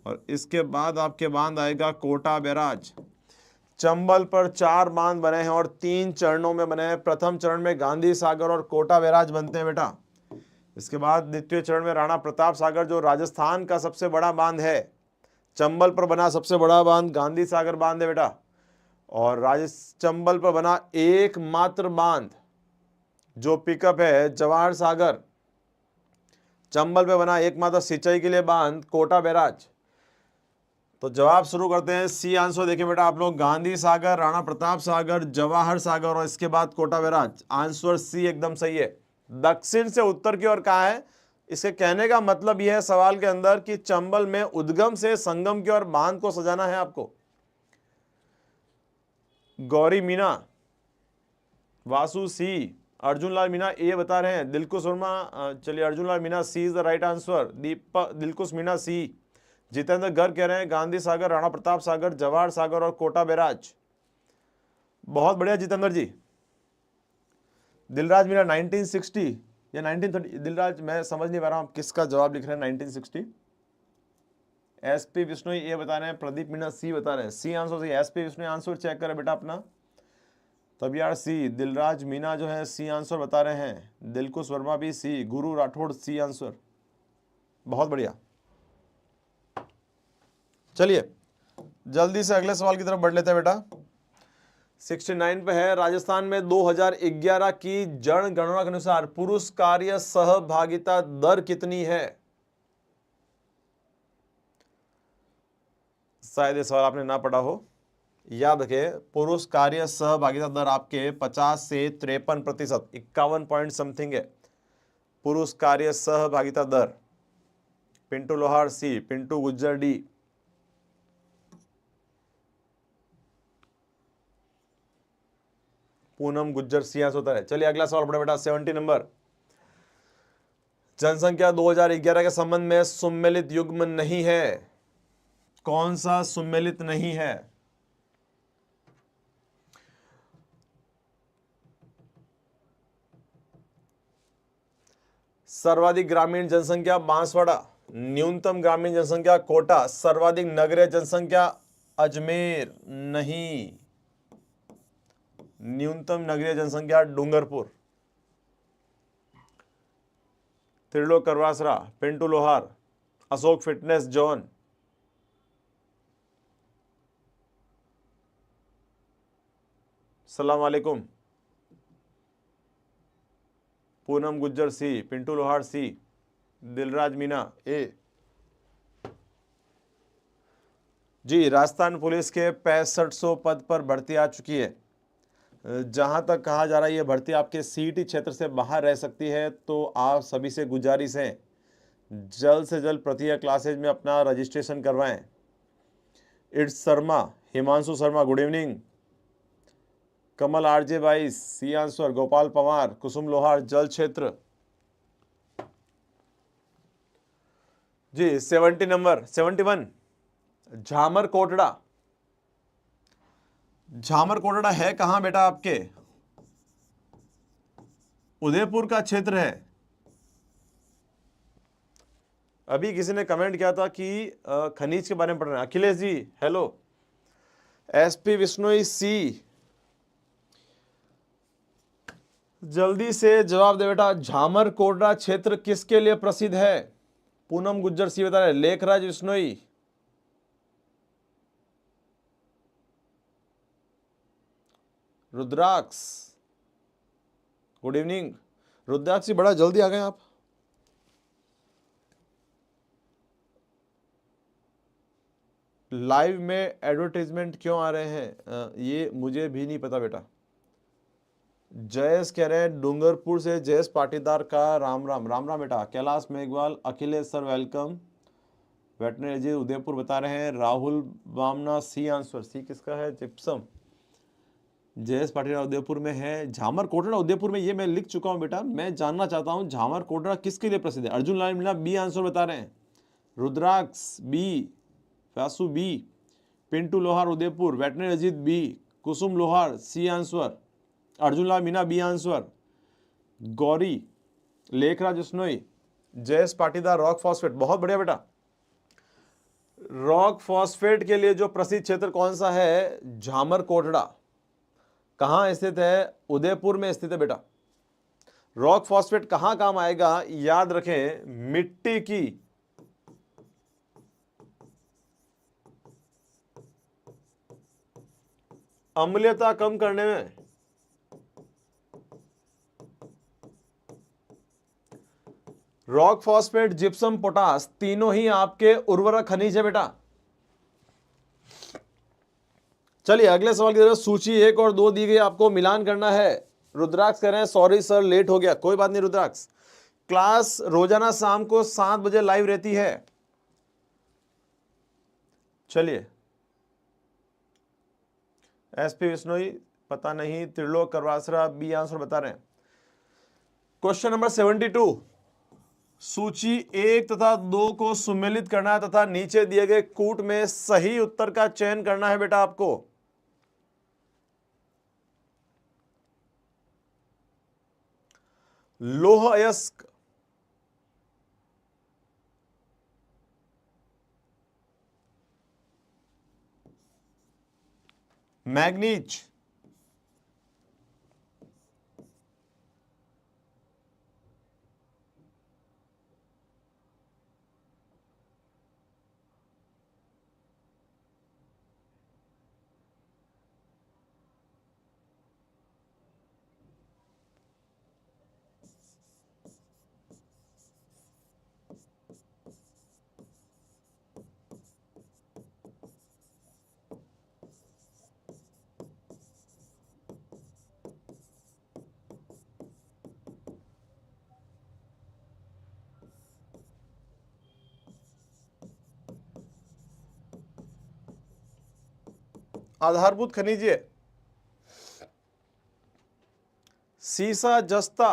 और इसके बाद आपके बांध आएगा कोटा बैराज। चंबल पर 4 बांध बने हैं और 3 चरणों में बने हैं। प्रथम चरण में गांधी सागर और कोटा बैराज बनते हैं बेटा। इसके बाद द्वितीय चरण में राणा प्रताप सागर, जो राजस्थान का सबसे बड़ा बांध है। चंबल पर बना सबसे बड़ा बांध गांधी सागर बांध है बेटा, और चंबल पर बना एकमात्र बांध जो पिकअप है जवाहर सागर। चंबल पे बना एकमात्र सिंचाई के लिए बांध कोटा बैराज। तो जवाब शुरू करते हैं। सी आंसर देखिए बेटा आप लोग, गांधी सागर, राणा प्रताप सागर, जवाहर सागर और इसके बाद कोटा बैराज। आंसर सी एकदम सही है। दक्षिण से उत्तर की ओर कहा है। इसके कहने का मतलब यह है सवाल के अंदर कि चंबल में उद्गम से संगम की ओर बांध को सजाना है आपको। गौरी मीना, वासु सी, अर्जुन लाल मीना ए बता रहे हैं। दिलकुश वर्मा, चलिए Arjun Lal Meena C is the right answer. Dilkhush Meena C. Jitendra Garg कह रहे हैं गांधी सागर, राणा प्रताप सागर, जवाहर सागर और कोटा बैराज। बहुत बढ़िया जितेंद्र जी। दिलराज मीना 1960 या 1930? दिलराज मैं समझ नहीं पा रहा हूं किसका जवाब लिख रहे हैं 1960। एसपी विष्णु ये बता रहे हैं, प्रदीप मीना सी बता रहे हैं। सी आंसर सही। एसपी विष्णु आंसर चेक करें बेटा अपना। तब यार सी। दिलराज मीना जो है सी आंसर बता रहे हैं। दिलकुश वर्मा भी सी। गुरु राठौड़ सी आंसर। बहुत बढ़िया। चलिए जल्दी से अगले सवाल की तरफ बढ़ लेते हैं बेटा। 69 पे है, राजस्थान में 2011 की जनगणना के अनुसार पुरुष कार्य सहभागिता दर कितनी है? शायद ये सवाल आपने ना पढ़ा हो। याद रखें, पुरुष कार्य सहभागिता दर आपके 50 से 53%, 51 पॉइंट समथिंग है पुरुष कार्य सहभागिता दर। Pintu Lohar C, Pintu Gujjar D. Poonam Gujjar C answer होता है। चलिए अगला सवाल पढ़े बेटा। 70 नंबर। जनसंख्या 2011 के संबंध में सुमेलित युग्म नहीं है। कौन सा सुमेलित नहीं है? सर्वाधिक ग्रामीण जनसंख्या बांसवाड़ा, न्यूनतम ग्रामीण जनसंख्या कोटा, सर्वाधिक नगरीय जनसंख्या अजमेर नहीं, न्यूनतम नगरीय जनसंख्या डूंगरपुर। त्रिलोक करवासरा, पिंटू लोहार, अशोक फिटनेस जॉन। सलाम वालेकुम। पूनम गुज्जर सी, पिंटू लोहार सी, दिलराज मीना ए। जी, राजस्थान पुलिस के 6500 पद पर भर्ती आ चुकी है। जहां तक कहा जा रहा है ये भर्ती आपके सीईटी क्षेत्र से बाहर रह सकती है, तो आप सभी से गुजारिश है जल्द से जल्द प्रतिज्ञा क्लासेज में अपना रजिस्ट्रेशन करवाएं। It's Sharma, Himanshu Sharma good evening. Kamal RJ 22 C answer. Gopal Pawar, Kusum Lohar जल क्षेत्र। जी 70 नंबर। 71 झामर कोटड़ा। झामर कोटड़ा है कहां बेटा आपके? उदयपुर का क्षेत्र है। अभी किसी ने कमेंट किया था कि खनिज के बारे में पढ़ रहे हैं। अखिलेश जी हेलो। एसपी विष्णु सी। जल्दी से जवाब दे बेटा। झामर कोटड़ा क्षेत्र किसके लिए प्रसिद्ध है? पूनम गुज्जर सी बता रहे। लेखराज विष्णोई, रुद्राक्ष गुड इवनिंग। रुद्राक्ष जी बड़ा जल्दी आ गए आप। लाइव में एडवर्टाइजमेंट क्यों आ रहे हैं ये मुझे भी नहीं पता बेटा। जयेश कह रहे हैं डूंगरपुर से जयेश पाटीदार का राम राम। राम राम बेटा। Kailash Meghwal, Akhilesh sir welcome. Veterinary ji Udaipur बता रहे हैं। Rahul बामना C answer. सी किसका है? जिप्सम। जयेश पाटिल उदयपुर में है। झामर कोटड़ा उदयपुर में, ये मैं लिख चुका हूं बेटा। मैं जानना चाहता हूं झामर कोटड़ा किसके लिए प्रसिद्ध है। अर्जुन लाल मीणा बी आंसर बता रहे हैं। Rudraksh B, Vyasu B, Pintu Lohar Udaipur, veterinary Ajit B, Kusum Lohar C answer, Arjun Lal Meena B answer, Gauri Lekhraj Bishnoi, Jayesh Patidar rock phosphate. बहुत बढ़िया बेटा। रॉक फॉस्फेट के लिए जो प्रसिद्ध क्षेत्र कौन सा है? झामर कोटड़ा। कहां स्थित है? उदयपुर में स्थित है बेटा। रॉक फॉस्फेट कहां काम आएगा? याद रखें, मिट्टी की अम्लीयता कम करने में, रॉक फॉस्फेट, जिप्सम, पोटास, तीनों ही आपके उर्वरक खनिज है बेटा। चलिए अगले सवाल की तरफ। सूची 1 और 2 दी गई, आपको मिलान करना है। रुद्राक्ष कह रहे हैं सॉरी सर लेट हो गया। कोई बात नहीं रुद्राक्ष, क्लास रोजाना शाम को 7 बजे लाइव रहती है। चलिए एसपी विश्नोई पता नहीं, त्रिलोक करवासरा बी आंसर बता रहे हैं। क्वेश्चन नंबर 72, सूची 1 तथा 2 को सुमेलित करना है तथा नीचे दिए गए कूट में सही उत्तर का चयन करना है बेटा आपको। लौह अयस्क, मैग्नीज, आधारभूत खनिज, सीसा, जस्ता,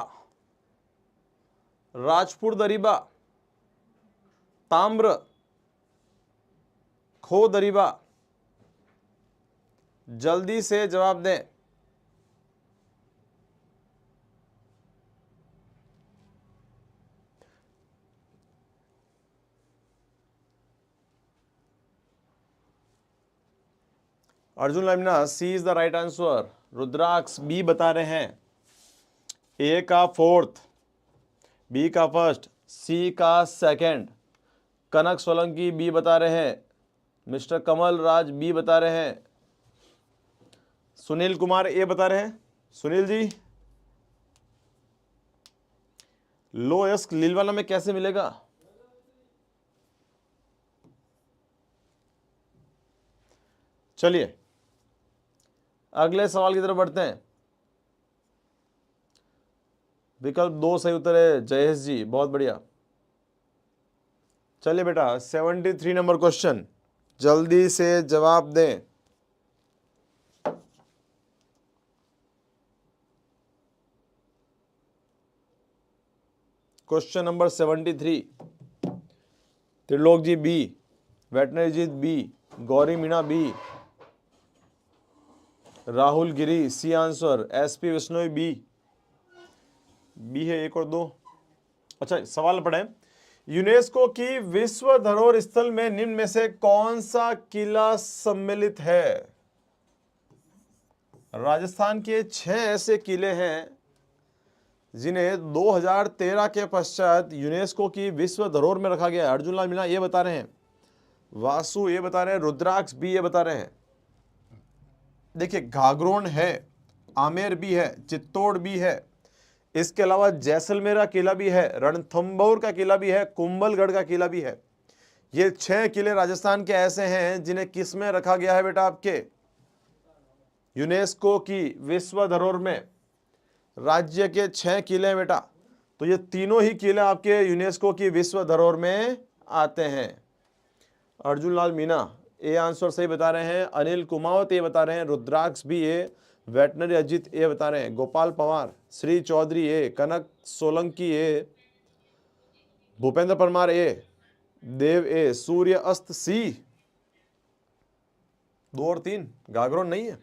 राजपुर दरीबा, ताम्र, खो दरीबा। जल्दी से जवाब दें। Arjun Lamina C is the right answer. Rudraksh B बता रहे हैं। ए का 4th, बी का 1st, सी का 2nd। कनक सोलंकी बी बता रहे हैं। मिस्टर कमल राज बी बता रहे हैं। सुनील कुमार ए बता रहे हैं। सुनील जी, लोएस्क लीलवाला में कैसे मिलेगा? चलिए अगले सवाल की तरफ बढ़ते हैं। विकल्प 2 सही उत्तर है जयेश जी, बहुत बढ़िया। चलिए बेटा 73 नंबर क्वेश्चन, जल्दी से जवाब दें। Question number 73, Trilok ji B, veterinary ji B, Gauri Meena B, Rahul Giri C answer, SP Bishnoi B. B है 1 और 2। अच्छा सवाल पढ़े। यूनेस्को की विश्व धरोहर स्थल में निम्न में से कौन सा किला सम्मिलित है? राजस्थान के 6 ऐसे किले हैं जिन्हें 2013 के पश्चात यूनेस्को की विश्व धरोहर में रखा गया है। अर्जुन लाल मीणा ये बता रहे हैं, वासु ये बता रहे हैं, रुद्राक्ष भी ये बता रहे हैं। देखिए घाघरोन है, आमेर भी है, चित्तौड़ भी है, इसके अलावा जैसलमेर का किला भी है, रणथंभौर का किला भी है, कुंभलगढ़ का किला भी है। ये 6 किले राजस्थान के ऐसे हैं जिन्हें किस में रखा गया है बेटा? आपके यूनेस्को की विश्व धरोहर में राज्य के 6 किले हैं बेटा। तो ये तीनों ही किले आपके यूनेस्को की विश्व धरोहर में आते हैं। अर्जुन लाल मीणा ए आंसर सही बता रहे हैं। अनिल कुमावत ये बता रहे हैं। रुद्राक्ष भी ये वेटनरी अजीत ए बता रहे हैं, गोपाल पवार, श्री चौधरी ए, कनक सोलंकी ए, भूपेंद्र परमार ए, देव ए, सूर्य अस्त सी। 2 और 3 गागरोन नहीं है।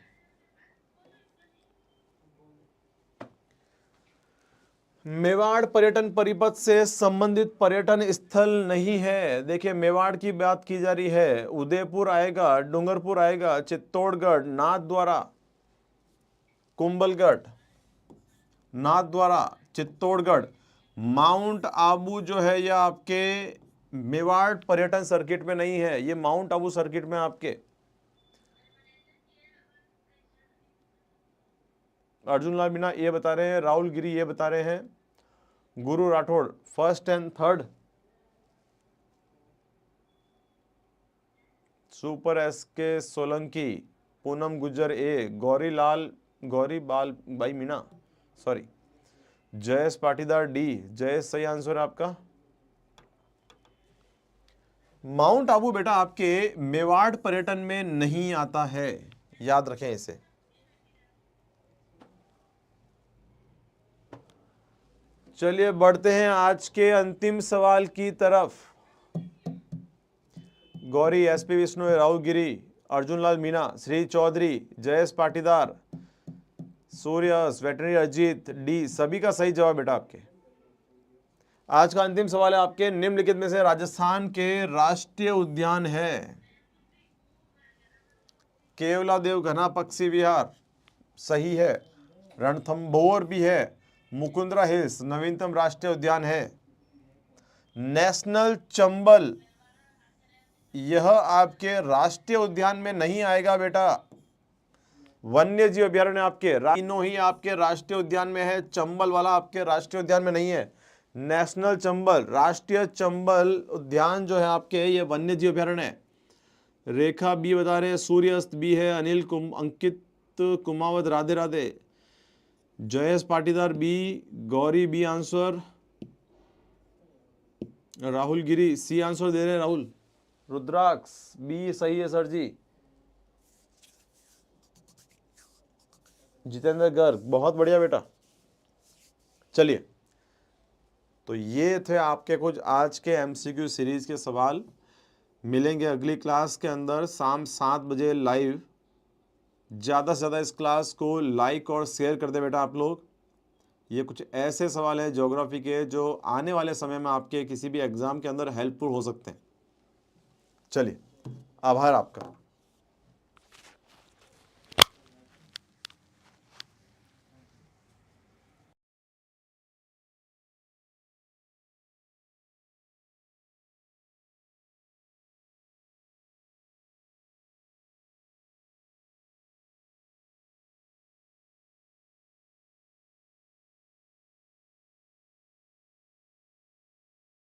मेवाड़ पर्यटन परिपथ से संबंधित पर्यटन स्थल नहीं है। देखिए मेवाड़ की बात की जा रही है, उदयपुर आएगा, डूंगरपुर आएगा, चित्तौड़गढ़, नाथद्वारा, कुंभलगढ़, नाथद्वारा, चित्तौड़गढ़, माउंट आबू जो है यह आपके मेवाड़ पर्यटन सर्किट में नहीं है, ये माउंट आबू सर्किट में आपके। अर्जुन लाल मीणा ये बता रहे हैं, राहुल गिरी ये बता रहे हैं, Guru Rathore 1st and 3rd, super SK Solanki, Poonam Gujjar A, Gauri बाल भाई मीणा सॉरी, जयेश पाटीदार डी, जयेश सही आंसर है आपका। माउंट आबू बेटा आपके मेवाड़ पर्यटन में नहीं आता है, याद रखें इसे। चलिए बढ़ते हैं आज के अंतिम सवाल की तरफ। गौरी, एसपी विष्णु, राहुल गिरी, अर्जुन लाल मीणा, श्री चौधरी, जयेश पाटीदार, सूर्यस, वेटनरी अजीत डी, सभी का सही जवाब बेटा आपके। आज का अंतिम सवाल है आपके, निम्नलिखित में से राजस्थान के राष्ट्रीय उद्यान है। केवलादेव घना पक्षी विहार सही है, रणथंभौर भी है, मुकुंदरा हिल्स नवीनतम राष्ट्रीय उद्यान है, नेशनल चंबल यह आपके राष्ट्रीय उद्यान में नहीं आएगा बेटा। वन्य जीव अभ्यारण्य आपके तीनों ही आपके राष्ट्रीय उद्यान में है, चंबल वाला आपके राष्ट्रीय उद्यान में नहीं है। नेशनल चंबल, राष्ट्रीय चंबल उद्यान जो है आपके ये वन्य जीव अभ्यारण्य है। रेखा बी बता रहे हैं, सूर्यास्त बी है, Ankit Kumawat Radhe Radhe, Jayesh Patidar B, Gauri B answer, Rahul Giri C answer दे रहे हैं राहुल, रुद्राक्ष बी सही है सर जी, जितेंद्र गर्ग बहुत बढ़िया बेटा। चलिए तो ये थे आपके कुछ आज के एमसीक्यू सीरीज के सवाल। मिलेंगे अगली क्लास के अंदर शाम 7 बजे लाइव। ज़्यादा से ज़्यादा इस क्लास को लाइक और शेयर कर दे बेटा आप लोग। ये कुछ ऐसे सवाल हैं ज्योग्राफी के जो आने वाले समय में आपके किसी भी एग्जाम के अंदर हेल्पफुल हो सकते हैं। चलिए आभार आपका।